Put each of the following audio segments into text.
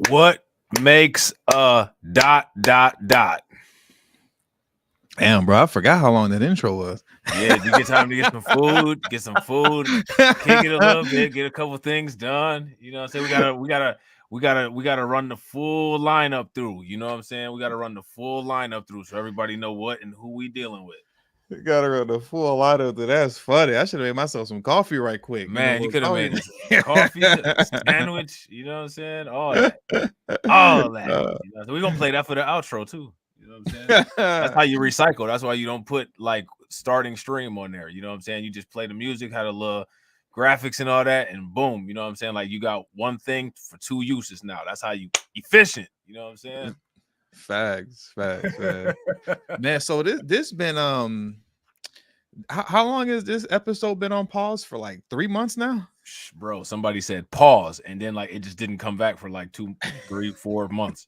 What makes a dot? Damn, bro, I forgot how long that intro was. Yeah, you get time to get some food, kick it a little bit, get a couple things done. You know what I'm saying? We gotta run the full lineup through. You know what I'm saying? We gotta run the full lineup through so everybody know what and who we dealing with. You gotta run the full lot of it. That's funny. I should have made myself some coffee right quick. You know Man, you what? could have made us a coffee, a sandwich, you know what I'm saying? All that. All that. You know, so we're gonna play that for the outro too. You know what I'm saying? That's how you recycle. That's why you don't put like starting stream on there. You know what I'm saying? You just play the music, had a little graphics and all that, and boom, you know what I'm saying? Like you got one thing for two uses now. That's how you efficient. You know what I'm saying? Facts. Man, so this been how long has this episode been on pause for? Like 3 months now? Bro, somebody said pause, and then like it just didn't come back for like 2, 3, 4 months.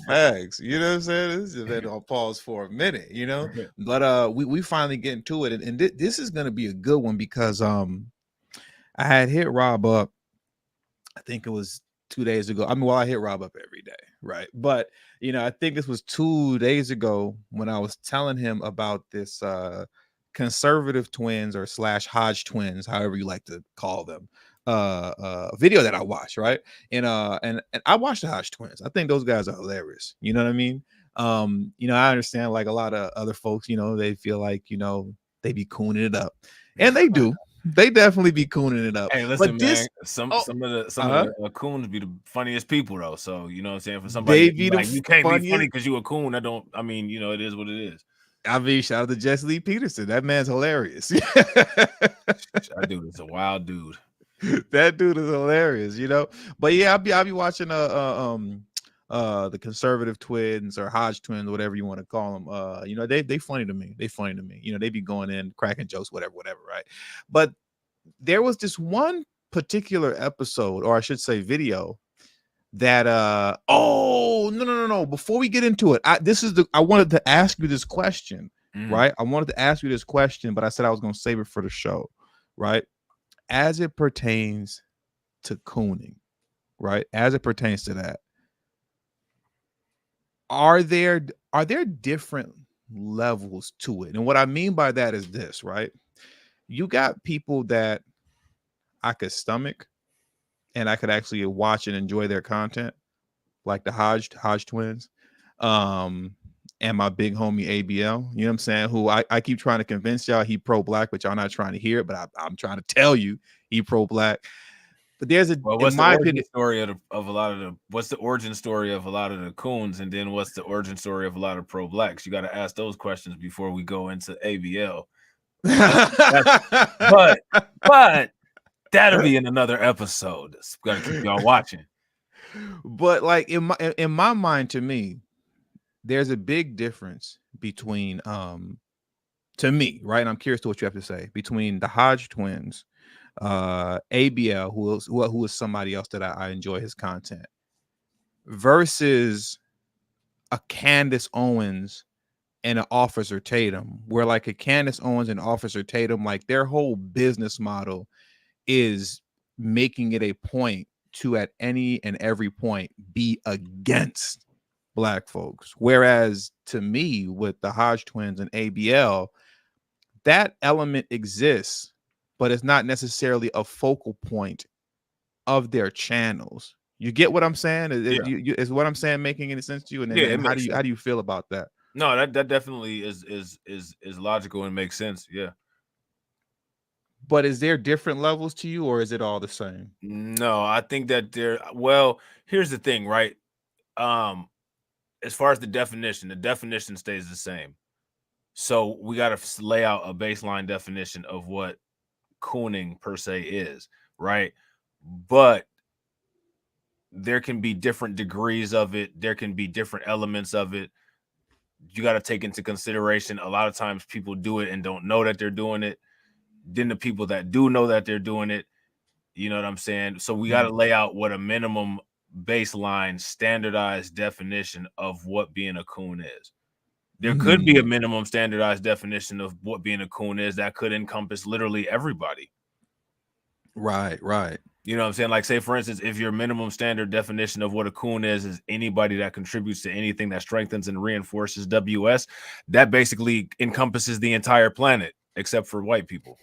Facts. You know what I'm saying? This has been on pause for a minute, you know. But we finally getting to it, and this is gonna be a good one because I had hit Rob up. I think it was 2 days ago. I mean, well, I hit Rob up every day, right? But you know, I think this was 2 days ago when I was telling him about this conservative twins or / Hodge twins, however you like to call them, video that I watched, right? And I watched the Hodge twins. I think those guys are hilarious. You know what I mean? You know, I understand like a lot of other folks, you know, they feel like, you know, they be cooning it up. And they do. They definitely be cooning it up. Hey, listen, But man. this Some of the coons be the funniest people though. So you know what I'm saying. For somebody they to be be the like, you can't be funny funniest. because you a coon. I don't. I mean, you know, it is what it is. I mean, shout out to Jesse Lee Peterson. That man's hilarious. That dude is a wild dude. That dude is hilarious, you know. But yeah, I'll be watching the conservative twins or Hodge twins, whatever you want to call them. You know, they funny to me. They funny to me. You know, they be going in cracking jokes, whatever, right? But there was this one particular episode, or I should say video, that oh no. Before we get into it, I wanted to ask you this question, right? I wanted to ask you this question, but I said I was gonna save it for the show, right? As it pertains to cooning, right? As it pertains to that, are there different levels to it? And what I mean by that is this, right? You got people that I could stomach and I could actually watch and enjoy their content, like the Hodge twins, and my big homie ABL. You know what I'm saying? Who I keep trying to convince y'all he pro-black, but y'all not trying to hear it. But I'm trying to tell you he pro-black. But there's a, Well, in what's the my origin opinion, story of a lot of the? What's the origin story of a lot of the coons, and then what's the origin story of a lot of pro blacks? You got to ask those questions before we go into ABL. But that'll be in another episode. Got to keep y'all watching. But like in my mind, to me, there's a big difference between to me, right? And I'm curious to what you have to say between the Hodge twins, ABL, who is somebody else that I enjoy his content, versus a Candace Owens and an Officer Tatum, where like a Candace Owens and Officer Tatum, like their whole business model is making it a point to at any and every point be against black folks. Whereas to me, with the Hodge twins and ABL, that element exists, but it's not necessarily a focal point of their channels. You get what I'm saying? Is what I'm saying making any sense to you? And then, Yeah, and how do you feel about that? No, that definitely is logical and makes sense. Yeah. But is there different levels to you, or is it all the same? No, I think that well, here's the thing, right? As far as the definition stays the same. So we got to lay out a baseline definition of what cooning per se is, right? But there can be different degrees of it. There can be different elements of it. You got to take into consideration a lot of times people do it and don't know that they're doing it. Then the people that do know that they're doing it, you know what I'm saying? So we got to lay out what a minimum baseline standardized definition of what being a coon is. There could be a minimum standardized definition of what being a coon is that could encompass literally everybody. Right. You know what I'm saying? Like, say for instance, if your minimum standard definition of what a coon is anybody that contributes to anything that strengthens and reinforces WS, that basically encompasses the entire planet except for white people.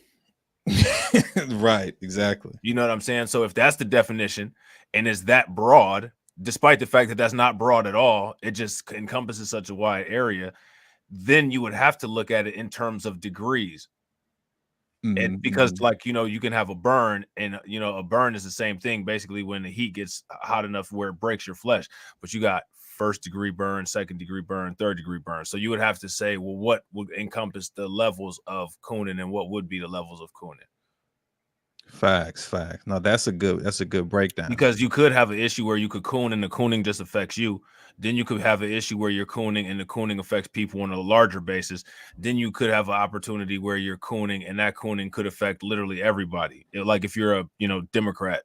Right, exactly. You know what I'm saying? So if that's the definition and is that broad, despite the fact that that's not broad at all, it just encompasses such a wide area, then you would have to look at it in terms of degrees. And because, Mm-hmm. like, you can have a burn, and a burn is the same thing basically when the heat gets hot enough where it breaks your flesh. But you got first degree burn, second degree burn, third degree burn. So you would have to say, well, what would encompass the levels of cooning and what would be the levels of cooning? Facts. No, that's a good breakdown. Because you could have an issue where you could coon and the cooning just affects you. Then you could have an issue where you're cooning and the cooning affects people on a larger basis. Then you could have an opportunity where you're cooning and that cooning could affect literally everybody. Like if you're a Democrat,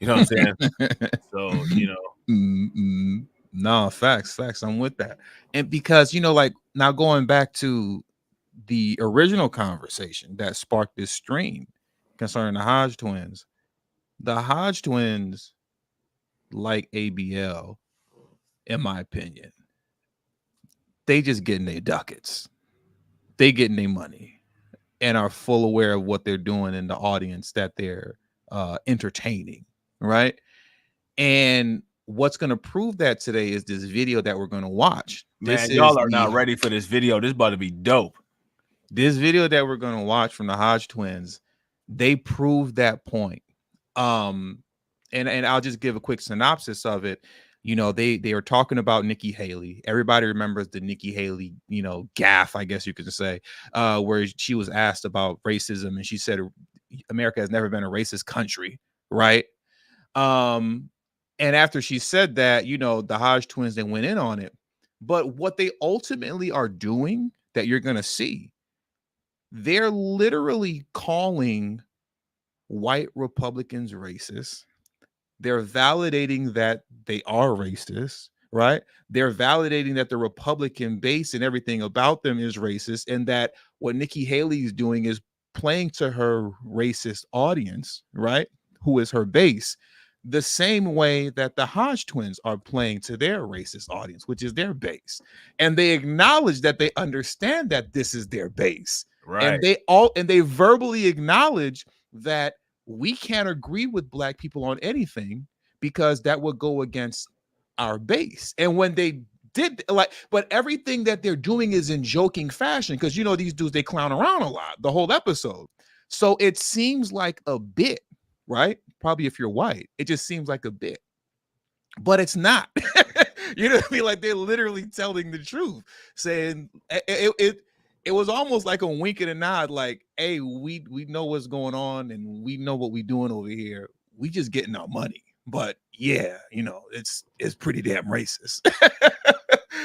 you know what I'm saying? So Mm-hmm. No, facts. I'm with that. And because like now going back to the original conversation that sparked this stream concerning the Hodge twins. The Hodge twins, like ABL, in my opinion, they just getting their ducats. They getting their money and are full aware of what they're doing in the audience that they're entertaining, right? And what's going to prove that today is this video that we're going to watch. This man, is y'all are the not ready for this video. This about to be dope. This video that we're going to watch from the Hodge twins, they prove that point. And I'll just give a quick synopsis of it. They are talking about Nikki Haley. Everybody remembers the Nikki Haley, gaffe, I guess you could say, where she was asked about racism and she said America has never been a racist country, right? And after she said that, the Hodge twins, they went in on it. But what they ultimately are doing that you're going to see, they're literally calling white Republicans racist. They're validating that they are racist, right? They're validating that the Republican base and everything about them is racist, and that what Nikki Haley is doing is playing to her racist audience, right? Who is her base, the same way that the Hodge twins are playing to their racist audience, which is their base. And they acknowledge that they understand that this is their base. Right. And they verbally acknowledge that we can't agree with black people on anything because that would go against our base. And when they did but everything that they're doing is in joking fashion because these dudes, they clown around a lot the whole episode. So it seems like a bit, right? Probably if you're white, it just seems like a bit, but it's not. You know what I mean? Like they're literally telling the truth, saying it was almost like a wink and a nod, like, hey, we know what's going on and we know what we're doing over here. We just getting our money. But yeah, it's pretty damn racist.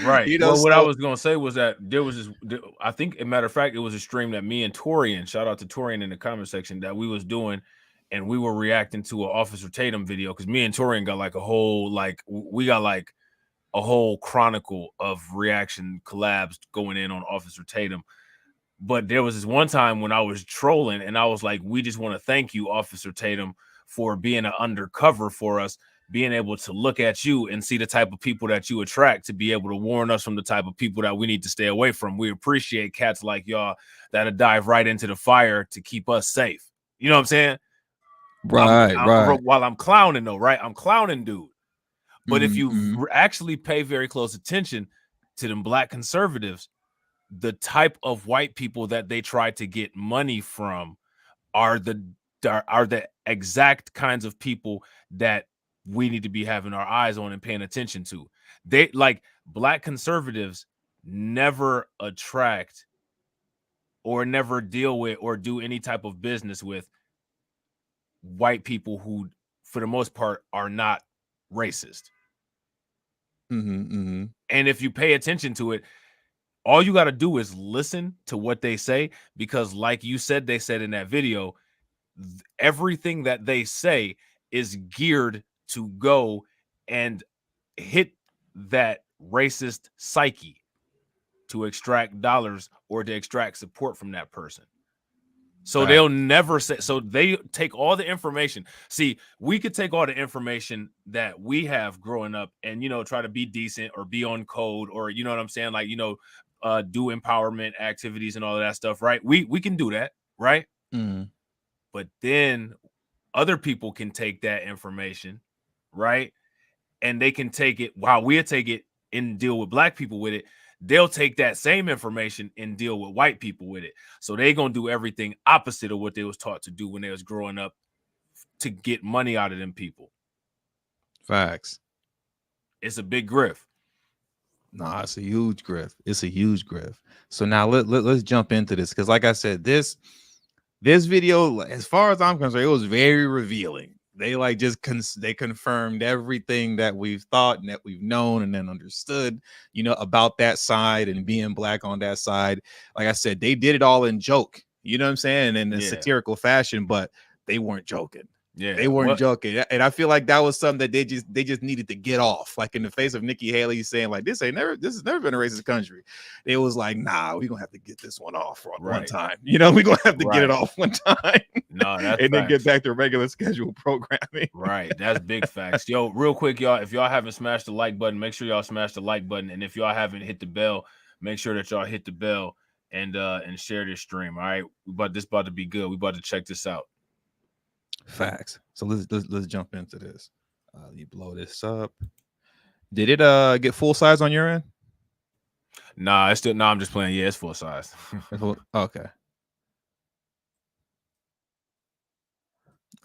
Right. Well, what I So was gonna say was that there was this. I think, a matter of fact, it was a stream that me and Torian, shout out to Torian in the comment section, that we was doing, and we were reacting to an Officer Tatum video because me and Torian got like a whole we got like a whole chronicle of reaction collabs going in on Officer Tatum. But there was this one time when I was trolling and I was like, we just want to thank you, Officer Tatum, for being an undercover for us, being able to look at you and see the type of people that you attract to be able to warn us from the type of people that we need to stay away from. We appreciate cats like y'all that'll dive right into the fire to keep us safe. You know what I'm saying? right. While I'm clowning though, right? I'm clowning, dude. But if you Mm-hmm. actually pay very close attention to them black conservatives, the type of white people that they try to get money from are the exact kinds of people that we need to be having our eyes on and paying attention to. They like black conservatives never attract or never deal with or do any type of business with white people who, for the most part, are not racist. Mm-hmm. And if you pay attention to it, all you got to do is listen to what they say, because like you said, they said in that video, everything that they say is geared to go and hit that racist psyche to extract dollars or to extract support from that person. So they'll never say. So they take all the information. See, we could take all the information that we have growing up, and try to be decent or be on code, or you know what I'm saying, like do empowerment activities and all of that stuff, right? We can do that, right? Mm. But then other people can take that information, right? And they can take it while we'll take it and deal with black people with it. They'll take that same information and deal with white people with it. So they're going to do everything opposite of what they was taught to do when they was growing up to get money out of them people. Facts. It's a big grift. Nah, it's a huge grift. It's a huge grift. So now let's jump into this, because like I said, this video, as far as I'm concerned, it was very revealing. They they confirmed everything that we've thought and that we've known and then understood, about that side and being black on that side. Like I said, they did it all in joke, you know what I'm saying, in a satirical fashion, but they weren't joking. Yeah, they weren't joking, and I feel like that was something that they just needed to get off. Like in the face of Nikki Haley saying like this has never been a racist country. It was like, nah, we're gonna have to get this one off one time. We're gonna have to get it off one time. No, that's and then get back to regular scheduled programming. Right, that's big facts. Yo, real quick, y'all, if y'all haven't smashed the like button, make sure y'all smash the like button, and if y'all haven't hit the bell, make sure that y'all hit the bell and share this stream. All right, this about to be good. We about to check this out. Facts. So let's jump into this. You blow this up. Did it get full size on your end? Nah, it's still I'm just playing. Yeah, it's full size. Okay.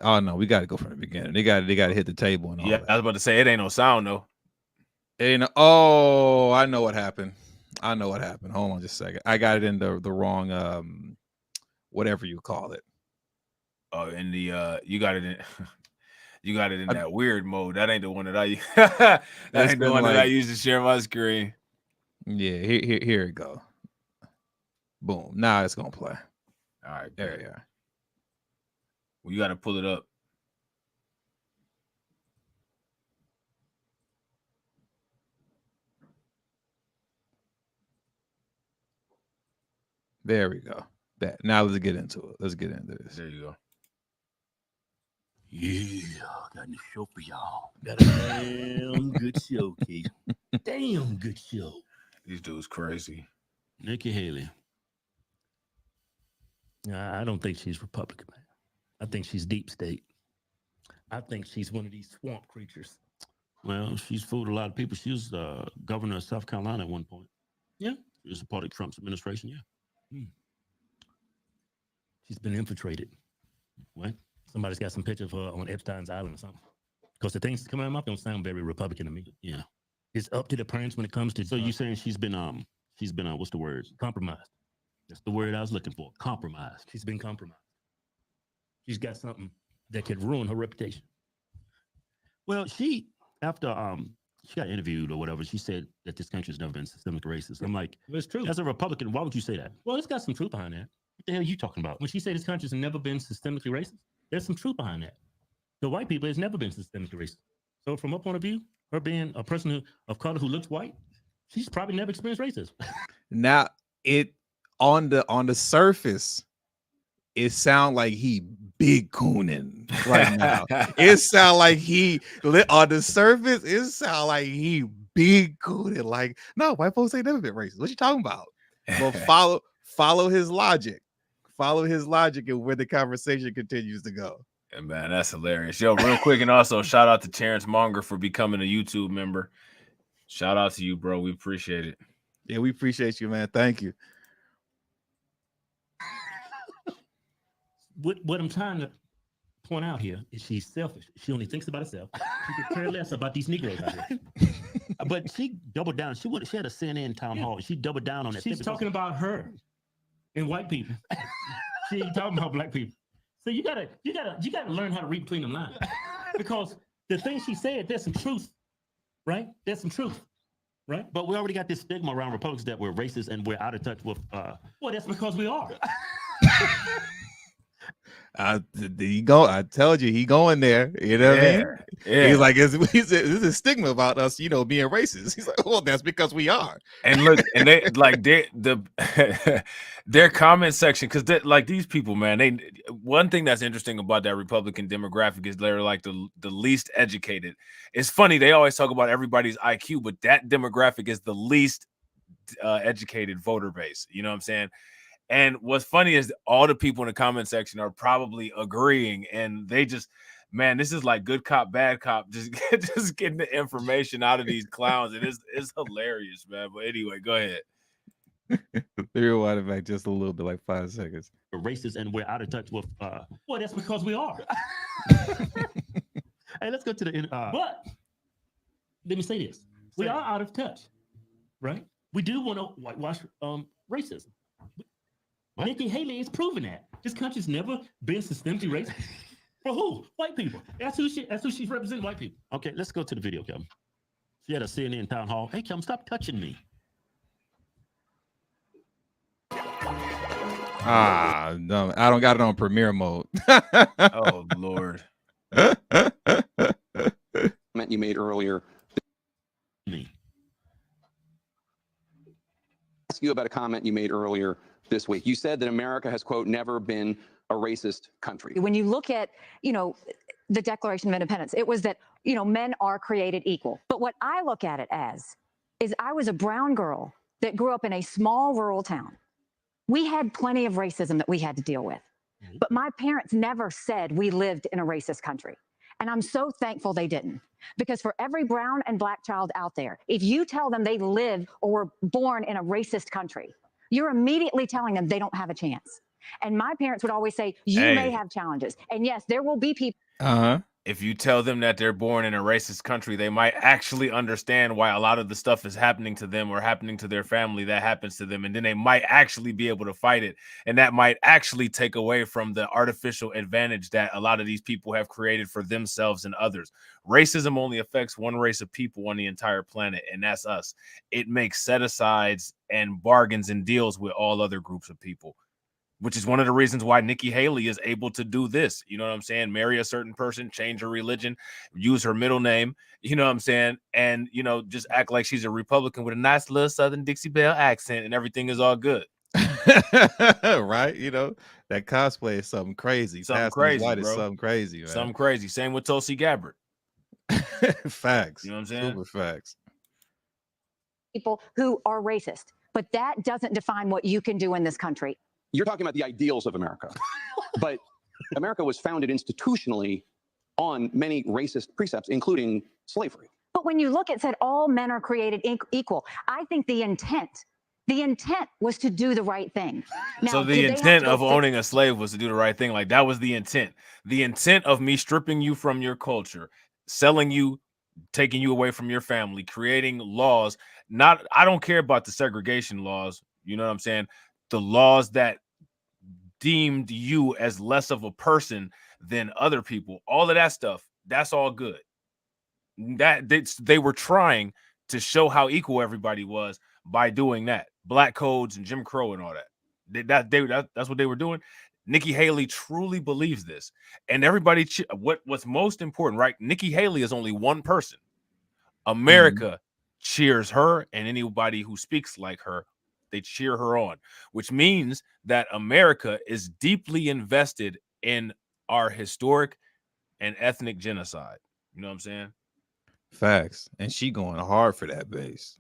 Oh no, we got to go from the beginning. They got to hit the table and all that. I was about to say it ain't no sound though. Oh, I know what happened. Hold on just a second. I got it in the wrong whatever you call it. Oh, in the you got it in that weird mode. That ain't the one that I that ain't the one that I use to share my screen. Yeah, here it go. Boom. Now it's gonna play. All right, there you are. Well, you gotta pull it up. There we go. Now let's get into it. Let's get into this. There you go. Yeah, got a show for y'all. Got a damn good show, Keith. Damn good show. These dudes crazy. Nikki Haley. I don't think she's Republican, man. I think she's deep state. I think she's one of these swamp creatures. Well, she's fooled a lot of people. She was governor of South Carolina at one point. Yeah. She was a part of Trump's administration, yeah. She's been infiltrated. What? Somebody's got some picture of her on Epstein's Island or something. Because the things coming out of my mouth don't sound very Republican to me. Yeah. It's up to the parents when it comes to... So you're saying she's been, what's the word? Compromised. That's the word I was looking for. Compromised. She's been compromised. She's got something that could ruin her reputation. Well, after she got interviewed or whatever, she said that this country's never been systemic racist. I'm like, well, it's true. As a Republican, why would you say that? Well, it's got some truth behind that. What the hell are you talking about? When she said this country's never been systemically racist, there's some truth behind that. The white people has never been systemically racist. So from her point of view, her being a person of color who looks white, she's probably never experienced racism. Now, on the surface, it sound like he big cooning right now. It sound like on the surface, it sound like he big cooning. Like, no, white folks ain't never been racist. What you talking about? But follow his logic. Follow his logic and where the conversation continues to go. And man, that's hilarious. Yo, real quick, and also shout out to Terrence Monger for becoming a YouTube member. Shout out to you, bro. We appreciate it. Yeah, we appreciate you, man. Thank you. What I'm trying to point out here is she's selfish. She only thinks about herself. She could care less about these Negroes out here. But she doubled down. She had a CNN town hall. She doubled down on that. She's talking about her and white people. She ain't talking about black people. So you gotta learn how to read between them lines. Because the thing she said, there's some truth, right? There's some truth, right? But we already got this stigma around Republicans that we're racist and we're out of touch with. Well, that's because we are. He go. I told you, he going there. You know what I mean? Yeah. He's like, there's a stigma about us, being racist. He's like, well, that's because we are. And look, and they like their comment section, because like these people, man, one thing that's interesting about that Republican demographic is they're like the least educated. It's funny, they always talk about everybody's IQ, but that demographic is the least educated voter base. You know what I'm saying? And what's funny is all the people in the comment section are probably agreeing, and they just, man, this is like good cop, bad cop, just getting the information out of these clowns. It's hilarious, man. But anyway, go ahead. Rewind it back just a little bit, like 5 seconds. We're racist and we're out of touch with. Well, that's because we are. Hey, let's go to the. But let me say this: we are out of touch, right? We do want to whitewash racism. Nikki Haley is proving that this country's never been systemically racist. For who? White people. That's who she's representing. White people. Okay, let's go to the video, Kevin. She had a CNN town hall. Hey, Kevin, stop touching me. No, I don't got it on premiere mode. Oh Lord. Comment you made earlier. Me. Ask you about a comment you made earlier this week. You said that America has, quote, never been a racist country. When you look at, the Declaration of Independence, it was that, men are created equal. But what I look at it as is I was a brown girl that grew up in a small rural town. We had plenty of racism that we had to deal with. But my parents never said we lived in a racist country. And I'm so thankful they didn't. Because for every brown and black child out there, if you tell them they live or were born in a racist country, you're immediately telling them they don't have a chance. And my parents would always say, you may have challenges. And yes, there will be people. If you tell them that they're born in a racist country, they might actually understand why a lot of the stuff is happening to them or happening to their family that happens to them. And then they might actually be able to fight it. And that might actually take away from the artificial advantage that a lot of these people have created for themselves and others. Racism only affects one race of people on the entire planet, and that's us. It makes set-asides and bargains and deals with all other groups of people, which is one of the reasons why Nikki Haley is able to do this. You know what I'm saying? Marry a certain person, change her religion, use her middle name, you know what I'm saying? And, just act like she's a Republican with a nice little Southern Dixie Belle accent and everything is all good. Right? That cosplay is something crazy. Something crazy, white bro. is something crazy, man. Something crazy. Same with Tulsi Gabbard. Facts. You know what I'm saying? Super facts. People who are racist. But that doesn't define what you can do in this country. You're talking about the ideals of America. But America was founded institutionally on many racist precepts, including slavery. But when you look at said all men are created equal, I think the intent was to do the right thing. Now, so the intent of owning a slave was to do the right thing. Like, that was the intent. The intent of me stripping you from your culture, selling you, taking you away from your family, creating laws. I don't care about the segregation laws. You know what I'm saying? The laws that deemed you as less of a person than other people, all of that stuff, that's all good. That they were trying to show how equal everybody was by doing that. Black codes and Jim Crow and all that. That's what they were doing. Nikki Haley truly believes this, and everybody. What's most important, right? Nikki Haley is only one person. America cheers her, and anybody who speaks like her, they cheer her on, which means that America is deeply invested in our historic and ethnic genocide. You know what I'm saying? Facts. And she going hard for that base.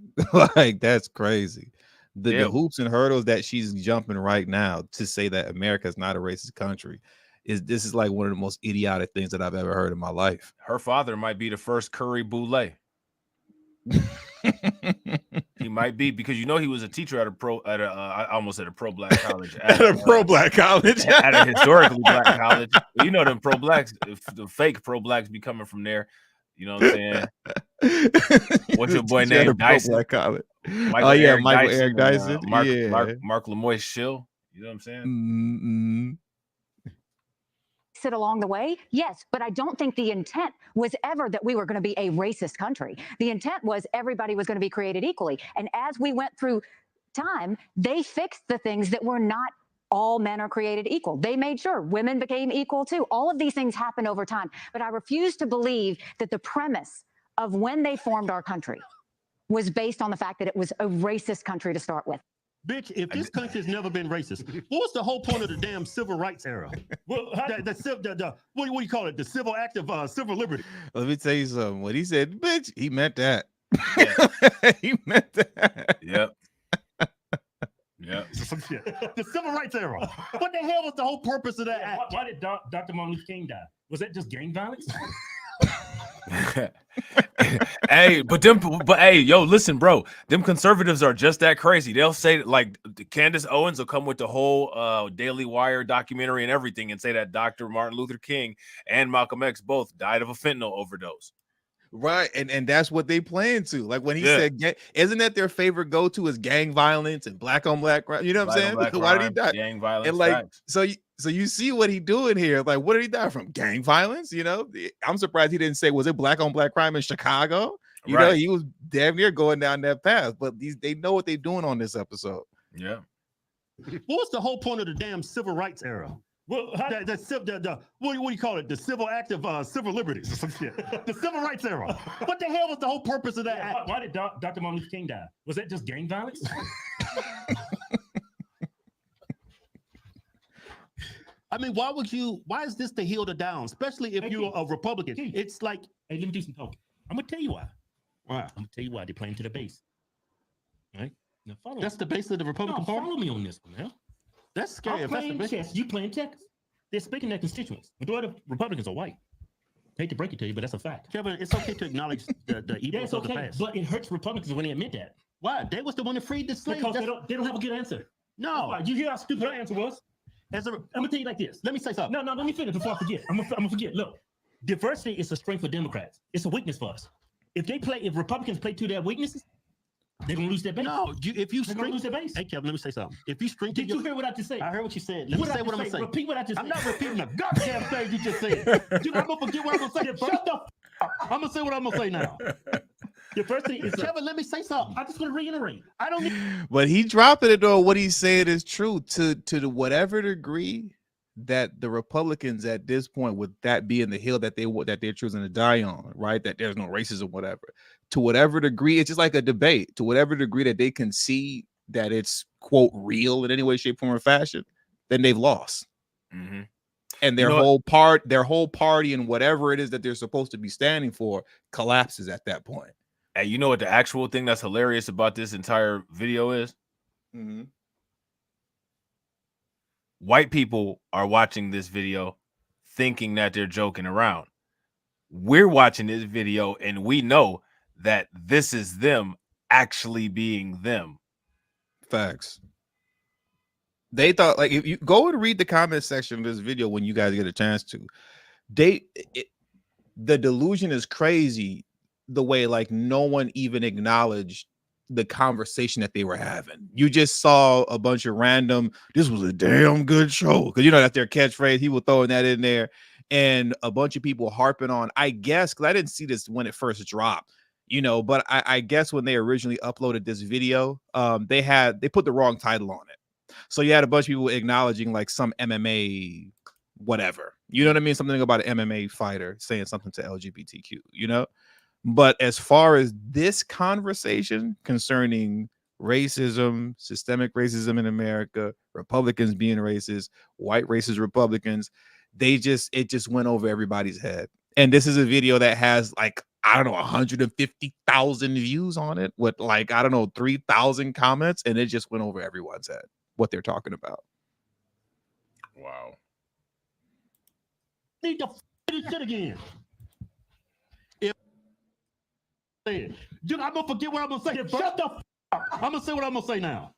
Like, that's crazy. The hoops and hurdles that she's jumping right now to say that America is not a racist country this is like one of the most idiotic things that I've ever heard in my life. Her father might be the first curry boule. He might be, because he was a teacher at I almost at a pro black college. At a pro black college. At a historically black college. Them pro blacks, the fake pro blacks be coming from there. You know what I'm saying? What's your boy name? Dyson. Michael Eric Dyson. Mark Lemoyne Shill. You know what I'm saying? Mm-hmm. Sit along the way, yes, but I don't think the intent was ever that we were going to be a racist country. The intent was everybody was going to be created equally. And as we went through time, they fixed the things that were not all men are created equal. They made sure women became equal too. All of these things happen over time. But I refuse to believe that the premise of when they formed our country was based on the fact that it was a racist country to start with. Bitch, if this country's never been racist, what's the whole point of the damn civil rights era? Well, what do you call it? The civil act of civil liberty. Let me tell you something. When he said, bitch, he meant that. Yeah. He meant that. Yep. Yep. Some shit. The civil rights era. What the hell was the whole purpose of that act? Why did Dr. Martin Luther King die? Was that just gang violence? Hey, hey, yo, listen, bro. Them conservatives are just that crazy. They'll say like Candace Owens will come with the whole Daily Wire documentary and everything and say that Dr. Martin Luther King and Malcolm X both died of a fentanyl overdose. Right, and that's what they plan to. Like when he said, isn't that their favorite go-to is gang violence and black on black crime? You know what I'm saying? Why did he die? Gang violence. And like, facts. so you see what he doing here? Like, what did he die from? Gang violence? You know, I'm surprised he didn't say, was it black on black crime in Chicago? You know, he was damn near going down that path. But they know what they're doing on this episode. Yeah. What's the whole point of the damn civil rights era? Well, what do you call it? The civil act of civil liberties or some shit. The civil rights era. What the hell was the whole purpose of that act? Why did Dr. Martin Luther King die? Was that just gang violence? I mean, why is this the hill to down? Especially if you're a Republican. It's like, hey, let me do some talking. I'm going to tell you why. Why? I'm going to tell you why they're playing to the base. Right? Now follow That's me. The base of the Republican Party? Follow me on this one now. That's scary. I'm playing chess. You playing checkers. They're speaking their constituents. Majority of Republicans are white. Hate to break it to you, but that's a fact. Kevin, it's okay to acknowledge the evils of the past. But it hurts Republicans when they admit that. Why? They was the one that freed the slaves. Because they don't have a good answer. No. You hear how stupid our answer was? I'm gonna tell you like this. Let me say something. No, let me finish before I forget. I'm gonna forget. Look, diversity is a strength for Democrats. It's a weakness for us. If Republicans play to their weaknesses, they're gonna lose their base. No, if you lose their base. Hey, Kevin, let me say something. If you string, did you hear what I just said? I heard what you said. Let me say what I'm gonna say. Repeat what I just said. I'm not repeating the goddamn thing you just said. I'm gonna forget what I'm gonna say. Shut the up. I'm gonna say what I'm gonna say now. The first thing is Kevin, let me say something. I just want to reiterate. I don't need. But he dropping it though. What he's saying is true to whatever degree that the Republicans at this point, with that being the hill that they're choosing to die on, right? That there's no racism, whatever. To whatever degree, it's just like a debate. To whatever degree that they can see that it's quote real in any way, shape, form, or fashion, then they've lost. Mm-hmm. And their whole party and whatever it is that they're supposed to be standing for collapses at that point. Hey, you know what the actual thing that's hilarious about this entire video is? Mm-hmm. White people are watching this video thinking that they're joking around. We're watching this video and we know that this is them actually being them. Facts. They thought, like, if you go and read the comment section of this video when you guys get a chance to, the delusion is crazy. The way like no one even acknowledged the conversation that they were having. You just saw a bunch of random, this was a damn good show, because you know that's their catchphrase. He was throwing that in there, and a bunch of people harping on, I guess, because I didn't see this when it first dropped, you know, but I guess when they originally uploaded this video, they put the wrong title on it. So you had a bunch of people acknowledging like some MMA whatever, you know what I mean, something about an MMA fighter saying something to LGBTQ, you know. But as far as this conversation concerning racism, systemic racism in America, Republicans being racist, white racist Republicans, it just went over everybody's head. And this is a video that has like, I don't know, 150,000 views on it with like, I don't know, 3,000 comments. And it just went over everyone's head, what they're talking about. Wow. Need to shit again. I'm gonna forget what I'm gonna say. Shut the up. I'm gonna say what I'm gonna say now.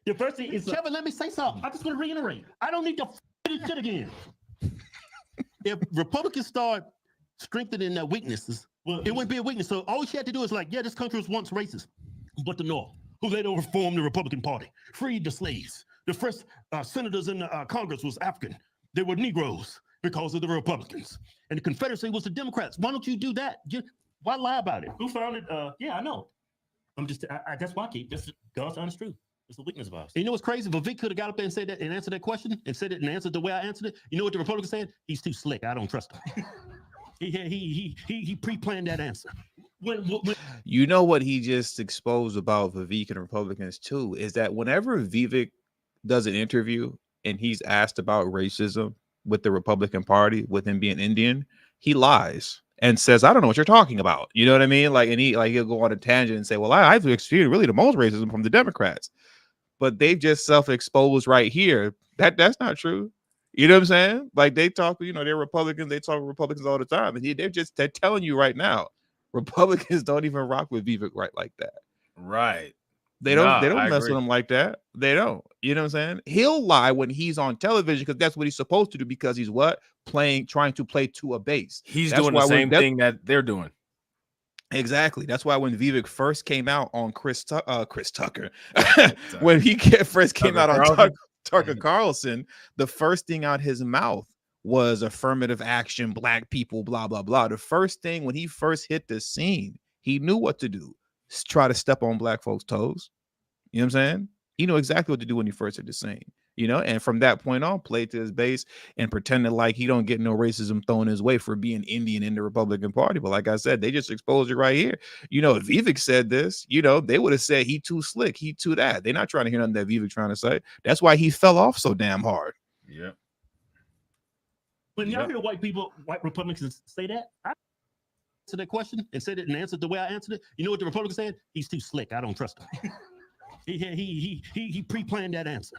The first thing is Kevin, let me say something. I just want to reiterate. I don't need to shit again. If Republicans start strengthening their weaknesses, well, it wouldn't be a weakness. So all she had to do is like, yeah, this country was once racist, but the North, who later reformed the Republican Party, freed the slaves. The first senators in the Congress was African. They were Negroes because of the Republicans, and the Confederacy was the Democrats. Why don't you do that? Why lie about it? Who founded? Yeah, I know. I'm just. That's why I keep. That's God's honest truth. It's a weakness of ours. You know what's crazy? Vivek could have got up there and said that and answered that question and said it and answered the way I answered it. You know what the Republicans said? He's too slick. I don't trust him. he pre-planned that answer. When You know what he just exposed about Vivek and Republicans too is that whenever Vivek does an interview and he's asked about racism with the Republican Party, with him being Indian, he lies and says, "I don't know what you're talking about." You know what I mean? Like, and he'll go on a tangent and say, "Well, I've experienced really the most racism from the Democrats," but they've just self-exposed right here. That's not true. You know what I'm saying? Like they talk, they're Republicans. They talk Republicans all the time, and they're telling you right now. Republicans don't even rock with Vivek right like that. Right. They don't I mess agree. with him like that. They don't. You know what I'm saying? He'll lie when he's on television because that's what he's supposed to do because he's trying to play to a base. He's That's doing the same thing that they're doing. Exactly. That's why when Vivek first came out on Chris Tucker, when he first came out on Tucker Carlson, the first thing out his mouth was affirmative action, black people, blah, blah, blah. The first thing when he first hit the scene, he knew what to do. Try to step on black folks' toes. You know what I'm saying? He knew exactly what to do when he first hit the scene. And from that point on, played to his base and pretended like he don't get no racism thrown his way for being Indian in the Republican Party. But like I said, they just exposed it right here. If Vivek said this, they would have said he too slick, he too that. They're not trying to hear nothing that Vivek trying to say. That's why he fell off so damn hard. Yeah. When y'all hear white Republicans say that, I answered that question and said it and answered the way I answered it. You know what the Republicans said? He's too slick. I don't trust him. He pre-planned that answer.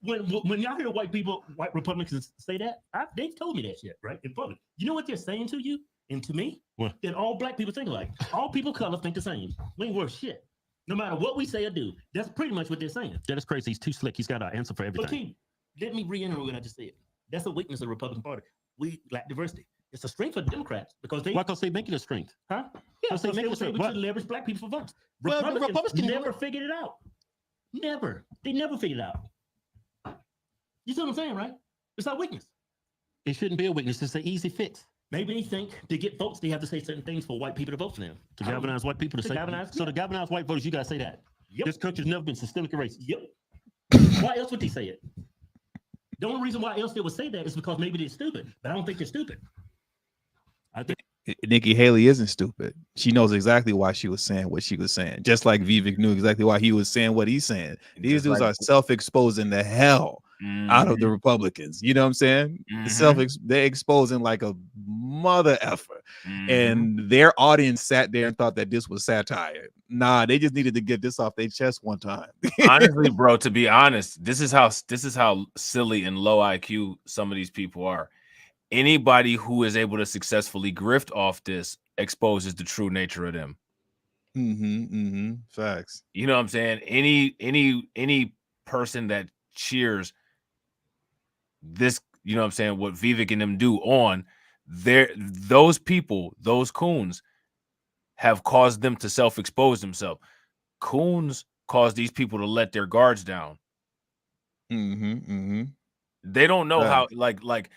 When y'all hear white Republicans say that, they've told me that shit, right? In public. You know what they're saying to you and to me? What? That all black people think alike. All people of color think the same. We ain't worth shit. No matter what we say or do. That's pretty much what they're saying. That is crazy. He's too slick. He's got an answer for everything. Okay, let me reiterate what I just said. That's a weakness of the Republican Party. We lack diversity. It's a strength for Democrats because they. Why? Because they make it a strength, huh? Yeah, they make it a strength. We should leverage black people for votes. Republicans never figured it out. Never. They never figured it out. You see what I'm saying, right? It's not weakness. It shouldn't be a weakness. It's an easy fix. Maybe they think to get votes, they have to say certain things for white people to vote for them. To galvanize white people to say. So to galvanize white voters, you got to say that. Yep. This country's never been systemically racist. Yep. Why else would they say it? The only reason why else they would say that is because maybe they're stupid. But I don't think they're stupid. I think Nikki Haley isn't stupid. She knows exactly why she was saying what she was saying. Just like Vivek knew exactly why he was saying what he's saying. These dudes are self-exposing the hell out of the Republicans. You know what I'm saying? They're exposing like a mother effer. And their audience sat there and thought that this was satire. Nah, they just needed to get this off their chest one time. Honestly, bro, to be honest, this is how silly and low IQ some of these people are. Anybody who is able to successfully grift off this exposes the true nature of them. Facts. You know what I'm saying? Any person that cheers this, you know what I'm saying, what Vivek and them do on there, those people, those coons have caused them to self-expose themselves. Coons cause these people to let their guards down. They don't know how, like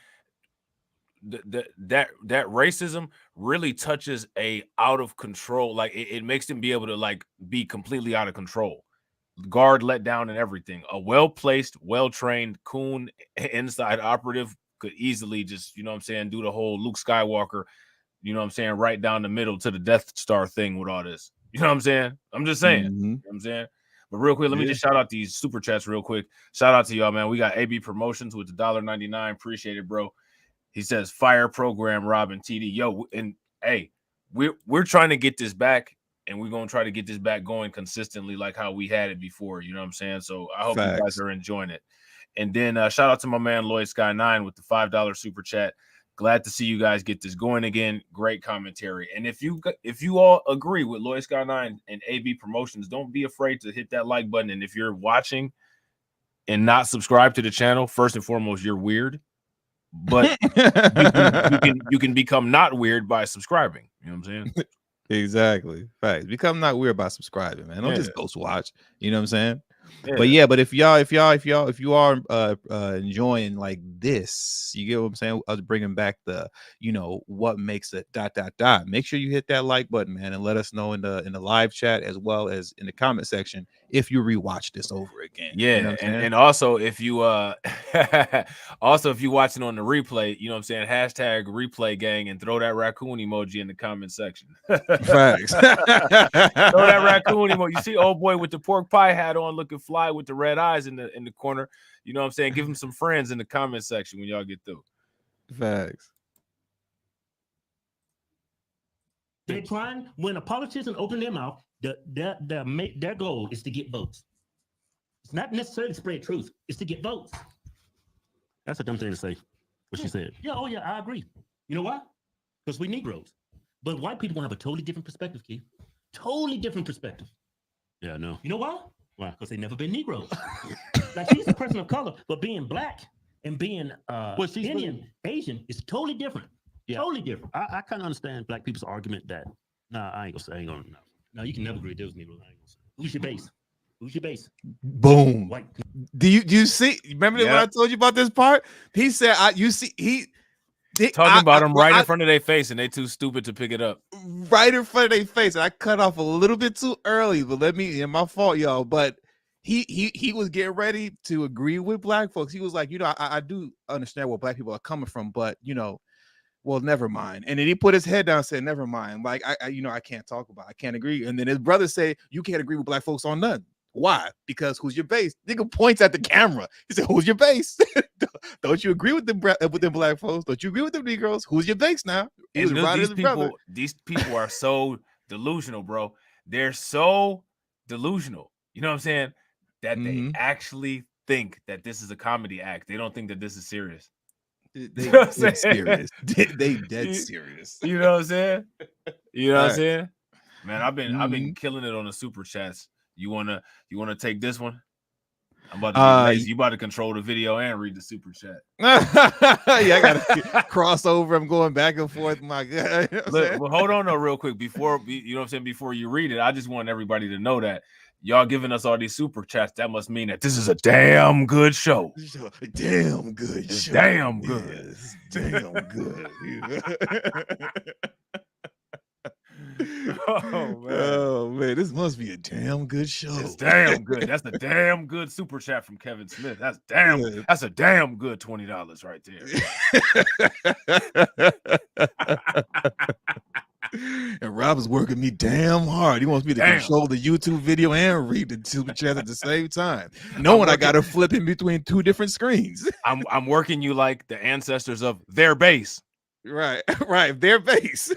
that racism really touches a out of control, like it makes them be able to like be completely out of control, guard let down and everything. A well-placed, well-trained coon inside operative could easily just, you know what I'm saying, do the whole Luke Skywalker, you know what I'm saying, right down the middle to the Death Star thing with all this. You know what I'm saying? I'm just saying. You know what I'm saying? But real quick, let me just shout out these super chats real quick. Shout out to y'all, man. We got AB Promotions with the $1.99. Appreciate it, bro. He says, fire program, Robin TD. Yo, and hey, we're trying to get this back, and we're going to try to get this back going consistently like how we had it before. You know what I'm saying? So I hope you guys are enjoying it. And then shout out to my man, Lloyd Sky 9 with the $5 super chat. Glad to see you guys get this going again. Great commentary. And if you all agree with Lloyd Sky 9 and AB Promotions, don't be afraid to hit that like button. And if you're watching and not subscribed to the channel, first and foremost, you're weird. But you can become not weird by subscribing. You know what I'm saying? Exactly. Facts. Become not weird by subscribing, man. Don't just ghost watch. You know what I'm saying? But yeah, but if you are enjoying like this, you get what I'm saying? Us bringing back the, what makes it ... Make sure you hit that like button, man, and let us know in the live chat as well as in the comment section if you rewatch this over again. Yeah, You know what I'm saying? and also if you also if you watching on the replay, you know what I'm saying, hashtag replay gang and throw that raccoon emoji in the comment section. Facts. Throw that raccoon emoji. You see old boy with the pork pie hat on looking fly with the red eyes in the corner. You know what I'm saying? Give him some friends in the comment section when y'all get through. Facts. They're trying, when a politician open their mouth, their goal is to get votes. It's not necessarily to spread truth. It's to get votes. That's a dumb thing to say, what she said. Yeah, oh yeah, I agree. You know why? Because we Negroes. But white people have a totally different perspective, Keith. Totally different perspective. Yeah, I know. You know why? Why? Because they've never been Negroes. Like, she's a person of color, but being black and being Indian, Asian is totally different. Yeah. Totally different. I kind of understand black people's argument that, I ain't gonna say, no, you can never agree with those Negroes. I ain't gonna say. Who's your base? Who's your base? Boom. White. Do you see? Remember when I told you about this part? He said, Talking about them right in front of their face, and they too stupid to pick it up. Right in front of their face. And I cut off a little bit too early, but my fault, y'all. But he was getting ready to agree with black folks. He was like, I do understand where black people are coming from, but well, never mind. And then he put his head down and said, never mind. Like, I can't talk about it. I can't agree. And then his brother said, you can't agree with black folks on nothing. Why? Because who's your base? Nigga points at the camera. He said, who's your base? Don't you agree with them black folks? Don't you agree with them Negroes? Who's your base now? And these people are so delusional, bro. They're so delusional. You know what I'm saying? That they actually think that this is a comedy act. They don't think that this is serious. They dead serious. They dead serious. You know what I'm saying? You know what I'm saying? Man, I've been killing it on the super chats. You wanna take this one? I'm about to be lazy. You about to control the video and read the super chat. Yeah, I gotta cross over. I'm going back and forth. My God. Look, well, hold on though, real quick. Before before you read it, I just want everybody to know that y'all giving us all these super chats. That must mean that this is a damn good show. Damn good show. Damn good. Yes, damn good. Oh man, this must be a damn good show. It's damn good. That's a damn good super chat from Kevin Smith. That's a damn good $20 right there. And Rob is working me damn hard. He wants me to control the YouTube video and read the super chat at the same time, knowing I gotta flip in between two different screens. I'm working you like the ancestors of their base. Right, their base.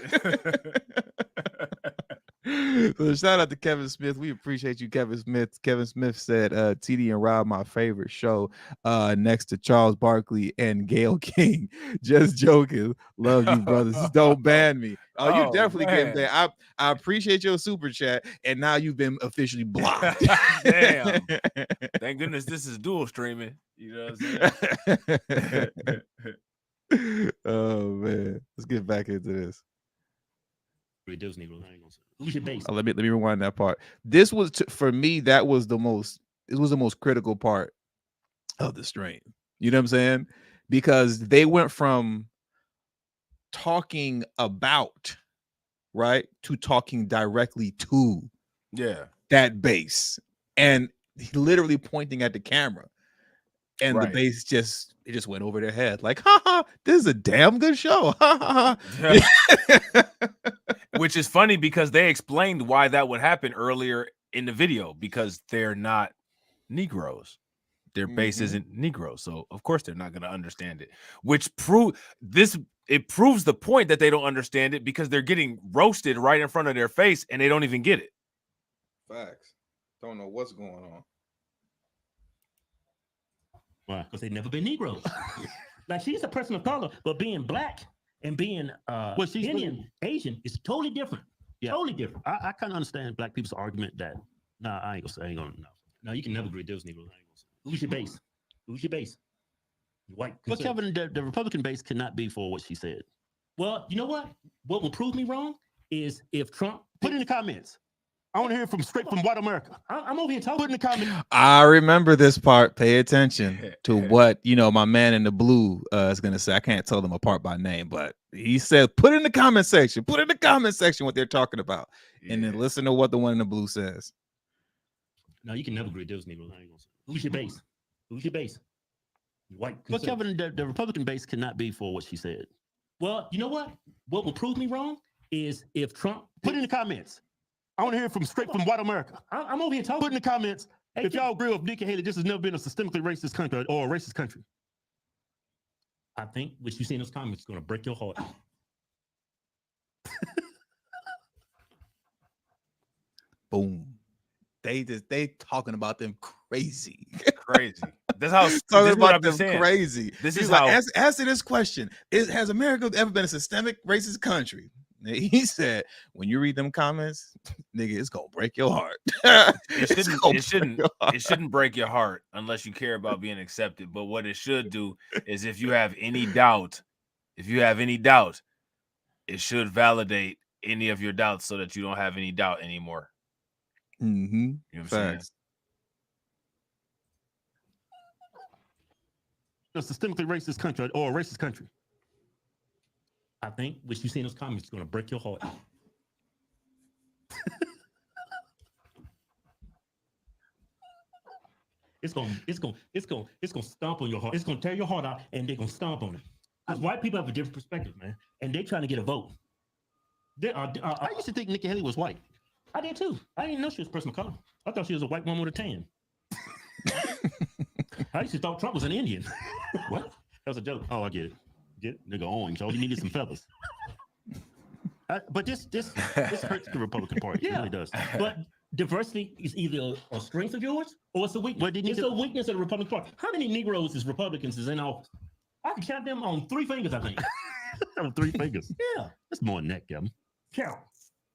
So shout out to Kevin Smith. We appreciate you, Kevin Smith. Kevin Smith said, TD and Rob, my favorite show, next to Charles Barkley and Gayle King. Just joking. Love you, brothers. Don't ban me. Oh, you definitely can ban. I appreciate your super chat, and now you've been officially blocked. Damn. Thank goodness this is dual streaming. You know what I'm saying? Oh man, let's get back into this. Who's your base? Let me rewind that part. This was for me. That was the most. It was the most critical part of the stream. You know what I'm saying? Because they went from talking about to talking directly to that base, and literally pointing at the camera, and the base just went over their head like, ha, this is a damn good show. Which is funny because they explained why that would happen earlier in the video, because they're not Negroes. Their base isn't Negro. So of course they're not going to understand it, which proves the point that they don't understand it, because they're getting roasted right in front of their face and they don't even get it. Facts. Don't know what's going on. Why? Because they've never been Negroes. Like, she's a person of color, but being black and being Indian, Asian is totally different. Yeah. Totally different. I kind of understand black people's argument that, I ain't gonna say, no, you can never agree with those Negroes. Who's your base? Who's your base? White. But Kevin, the Republican base cannot be for what she said. Well, you know what? What will prove me wrong is if Trump, put in the comments, I want to hear from straight from white America. I'm over here talking. Put in the comments. I remember this part. Pay attention to what my man in the blue is gonna say. I can't tell them apart by name, but he said, "Put in the comment section. Put in the comment section what they're talking about, and then listen to what the one in the blue says." No, you can never agree with those Negroes. Who's your base? Who's your base? White. But Kevin, the Republican base cannot be for what she said. Well, you know what? What will prove me wrong is if Trump put in the comments. I want to hear from straight from white America. I'm over here talking. Put in the comments if y'all agree with Nikki Haley. This has never been a systemically racist country or a racist country. I think what you see in those comments is going to break your heart. Boom. They talking about them crazy. That's how talking about them crazy. This He's is like, how answer this question. Has America ever been a systemic racist country? He said, when you read them comments, nigga, it's gonna break your heart. It shouldn't break your heart unless you care about being accepted. But what it should do is if you have any doubt, it should validate any of your doubts so that you don't have any doubt anymore. Mm-hmm. You know what I'm saying? A systemically racist country or a racist country. I think what you see in those comments is going to break your heart. It's gonna stomp on your heart. It's gonna tear your heart out, and they're gonna stomp on it. Because white people have a different perspective, man, and they're trying to get a vote. I used to think Nikki Haley was white. I did too. I didn't know she was a person of color. I thought she was a white woman with a tan. I used to thought Trump was an Indian. What? That was a joke. Oh, I get it. Nigga orange. All you need is some feathers. But this hurts the Republican Party. It really does. But diversity is either a strength of yours or it's a weakness. It's a weakness of the Republican Party. How many Negroes is Republicans is in office? I can count them on 3 fingers, I think. On 3 fingers? Yeah. That's more than that, Kevin. Count.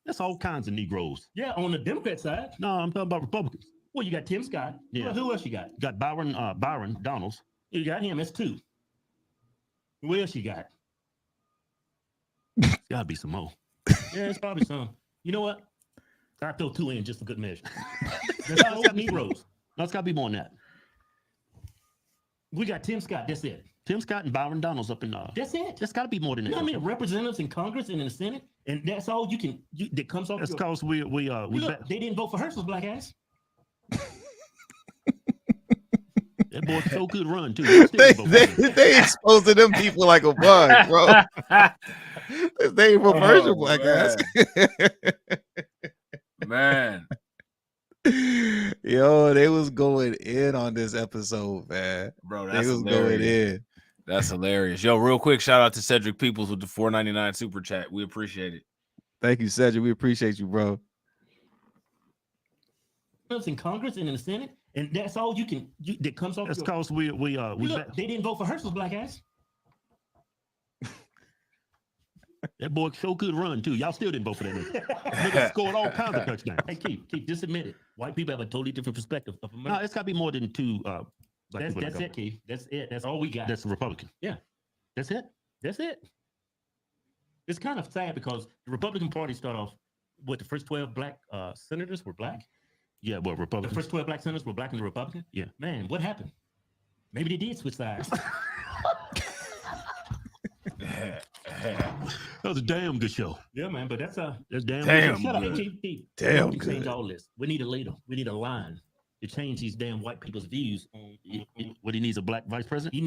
That's all kinds of Negroes. Yeah, on the Democrat side. No, I'm talking about Republicans. Well, you got Tim Scott. Yeah. Well, who else you got? You got Byron Donalds. You got him. That's 2. Who else you got? Gotta be some more. Yeah, it's probably some. You know what? I throw 2 in just for good measure. That's all Negroes. No, it's gotta be more than that. We got Tim Scott. That's it. Tim Scott and Byron Donalds up in. That's it. That's gotta be more than that. You know how many representatives in Congress and in the Senate, and that's all you can. That comes off. That's because we look, they didn't vote for Herschel's black ass. That boy so could run too. They exposing them people like a bug, bro. They ain't for Herschel black ass. Man. Yo, they was going in on this episode, man. Bro, that's they was hilarious. going in. That's hilarious. Yo, real quick, shout out to Cedric Peoples with the $4.99 super chat. We appreciate it. Thank you, Cedric. We appreciate you, bro. In Congress and in the Senate, and that's all you can. That comes off. That's because we look, they didn't vote for Herschel's black ass. That boy so could run too. Y'all still didn't vote for that nigga. Scored all kinds of touchdowns. Hey, Keith, just admit it. White people have a totally different perspective of America. No, it's got to be more than 2. That's it, Keith. That's it. That's all we got. That's a Republican. Yeah, that's it. That's it. It's kind of sad because the Republican Party started off with the first 12 black senators were black. Yeah, well, Republicans. The first 12 black senators were black and the Republican. Yeah, man, what happened? Maybe they did switch sides. That was a damn good show. Yeah, man, but that's damn good. Shut up, Keith. Damn good. Change all this. We need a leader. We need a line to change these damn white people's views on what he needs a black vice president. He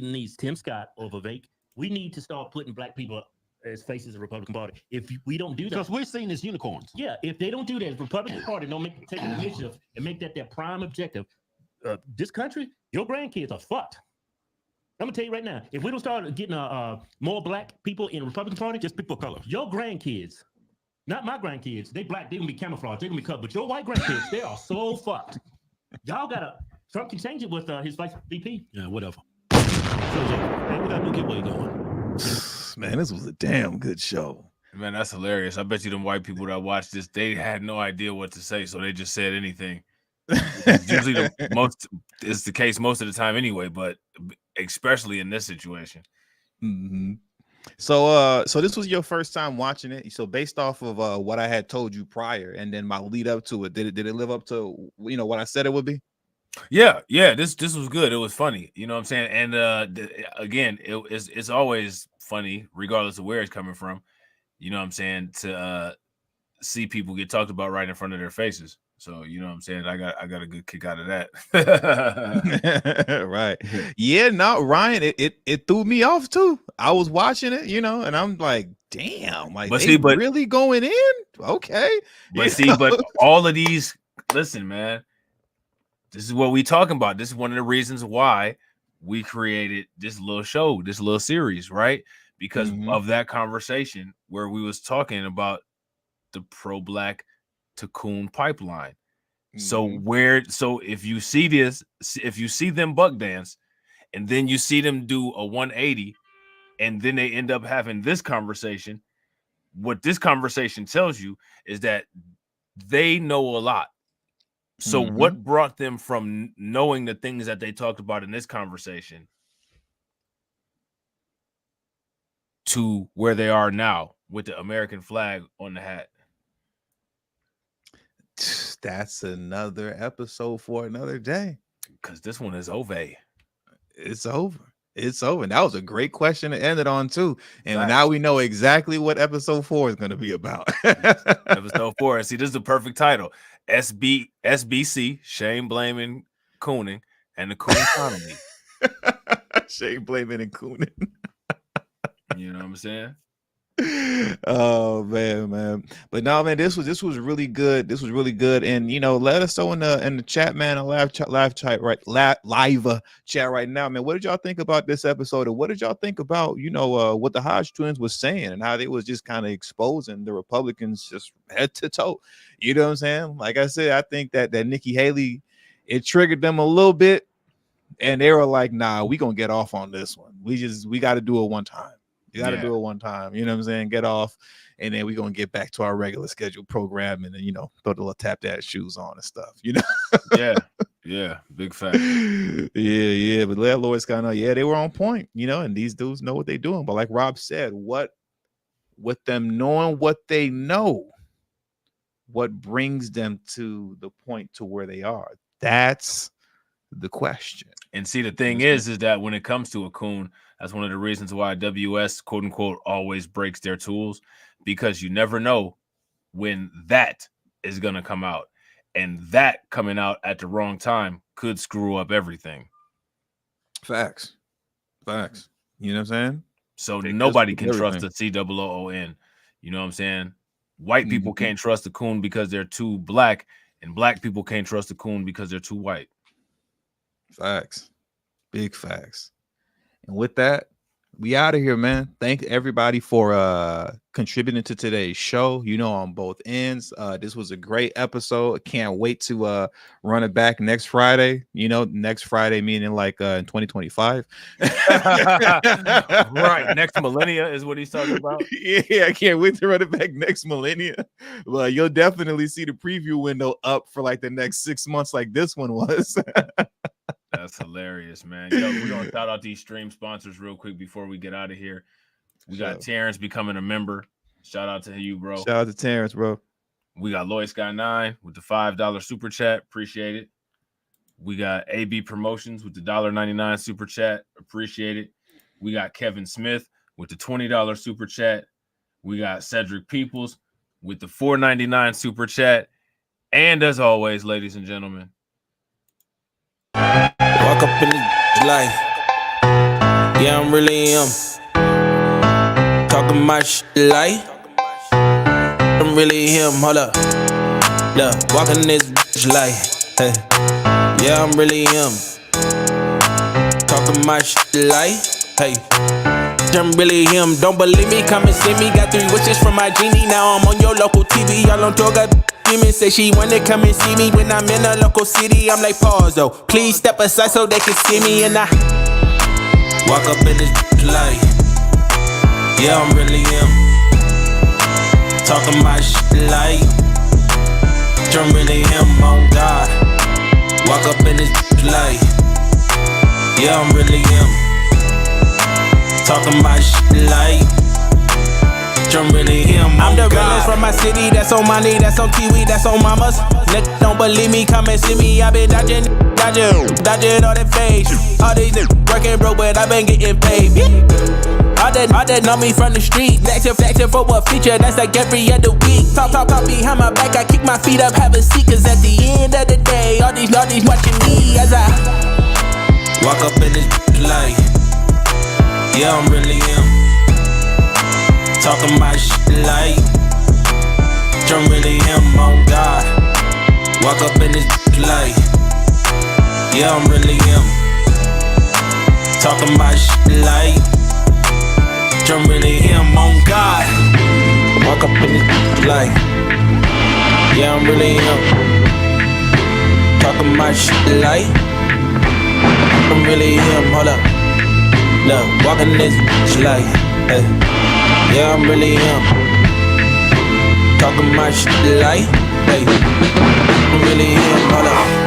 needs Tim Scott or Vivek. We need to start putting black people as faces of the Republican Party. If we don't do that, because we're seen as unicorns. Yeah, if they don't do that, the Republican Party don't take an initiative and make that their prime objective. This country, your grandkids are fucked. I'm gonna tell you right now, if we don't start getting more black people in the Republican Party, just people of color, your grandkids, not my grandkids, they black, they're gonna be camouflaged, they're gonna be cut, but your white grandkids, they are so fucked. Y'all gotta, Trump can change it with his vice VP. Yeah, whatever. So, hey, we got a new giveaway going. Man, this was a damn good show. Man, that's hilarious. I bet you them white people that watched this, they had no idea what to say, so they just said anything. Usually it's the case most of the time anyway, but especially in this situation. Mm-hmm. So this was your first time watching it. So based off of what I had told you prior, and then my lead up to it, did it live up to what I said it would be? Yeah. This was good. It was funny. You know what I'm saying? And again, it's always funny, regardless of where it's coming from. You know what I'm saying? To see people get talked about right in front of their faces. So you know what I'm saying? I got a good kick out of that. Right. Yeah, no, Ryan, it threw me off too. I was watching it, and I'm like, damn, like But they see, but- really going in? Okay. But see, but all of these, listen, man, this is what we talking about. This is one of the reasons why we created this little show, this little series, right? Because of that conversation where we was talking about the pro-black Talkin pipeline. So if you see this, if you see them buck dance, and then you see them do a 180, and then they end up having this conversation, what this conversation tells you is that they know a lot. So what brought them from knowing the things that they talked about in this conversation to where they are now with the American flag on the hat? That's another episode for another day. Because this one is over. It's over. It's over. And that was a great question to end it on too. And now we know exactly what episode 4 is going to be about. Episode 4. And see, this is the perfect title. SBC, shame, blaming, cooning, and the coon economy. Shame, blaming, and cooning. You know what I'm saying? Oh man, but no, man, this was really good. This was really good, and let us know in the chat, man, a live chat right now, man. What did y'all think about this episode, and what did y'all think about what the Hodge twins was saying and how they was just kind of exposing the Republicans just head to toe? You know what I'm saying? Like I said, I think that Nikki Haley, it triggered them a little bit, and they were like, "Nah, we gonna get off on this one. We got to do it one time." You got to do it one time, you know what I'm saying? Get off, and then we're going to get back to our regular scheduled program and then, throw the little tap dad shoes on and stuff, Yeah, big fact. Yeah, but Lloyd Scott, they were on point, and these dudes know what they're doing. But like Rob said, with them knowing what they know, what brings them to the point to where they are? That's the question. And see, the thing is that when it comes to a coon, that's one of the reasons why WS, quote unquote, always breaks their tools, because you never know when that is going to come out. And that coming out at the wrong time could screw up everything. Facts. You know what I'm saying? So nobody can trust the COON. You know what I'm saying? White people can't trust the coon because they're too black, and black people can't trust the coon because they're too white. Facts. Big facts. And with that, we out of here, man. Thank everybody for contributing to today's show, on both ends. This was a great episode. Can't wait to run it back next Friday. Next Friday meaning like in 2025. Right. Next millennia is what he's talking about. Yeah, I can't wait to run it back next millennia. Well, you'll definitely see the preview window up for like the next 6 months like this one was. That's hilarious, man. Yo, we're going to shout out these stream sponsors real quick before we get out of here. We got Terrence becoming a member. Shout out to you, bro. Shout out to Terrence, bro. We got Lloyd Sky 9 with the $5 super chat. Appreciate it. We got AB Promotions with the $1.99 super chat. Appreciate it. We got Kevin Smith with the $20 super chat. We got Cedric Peoples with the $4.99 super chat. And as always, ladies and gentlemen, walk up in the life. Yeah, I'm really him. Talking my shit like I'm really him. Hold up. Look, walking this bitch like, hey. Yeah, I'm really him. Talking my shit like, hey. I'm really him. Don't believe me? Come and see me. Got 3 wishes from my genie. Now I'm on your local TV. Y'all on tour, got demons. Say she wanna come and see me when I'm in a local city. I'm like, pause though. Please step aside so they can see me. And I walk up in this light. Yeah, I'm really him. Talking my shit like I'm really him. On God. Walk up in this light. Yeah, I'm really him. Talking about shit like I'm really him. I'm the realest from my city. That's on money, that's on TV, that's on mamas. Niggas don't believe me, come and see me. I been dodging all that face. All these niggas working broke, but I been getting paid. All that know me from the street. Flexing for a feature, that's like every other week. Talk behind my back, I kick my feet up, have a seat. Cause at the end of the day, all these watching me as I walk up in this light. Yeah, I'm really him. Talking about shit like I'm really him, on God. Walk up in this light. Yeah, I'm really him. Talking about shit like I'm really him, on God. Walk up in this light. Yeah, I'm really him. Talking about shit like I'm really him. Hold up. Look, walking this light. Hey. Yeah, I'm really him. Talking my shit like, hey, I'm really him. Hold up.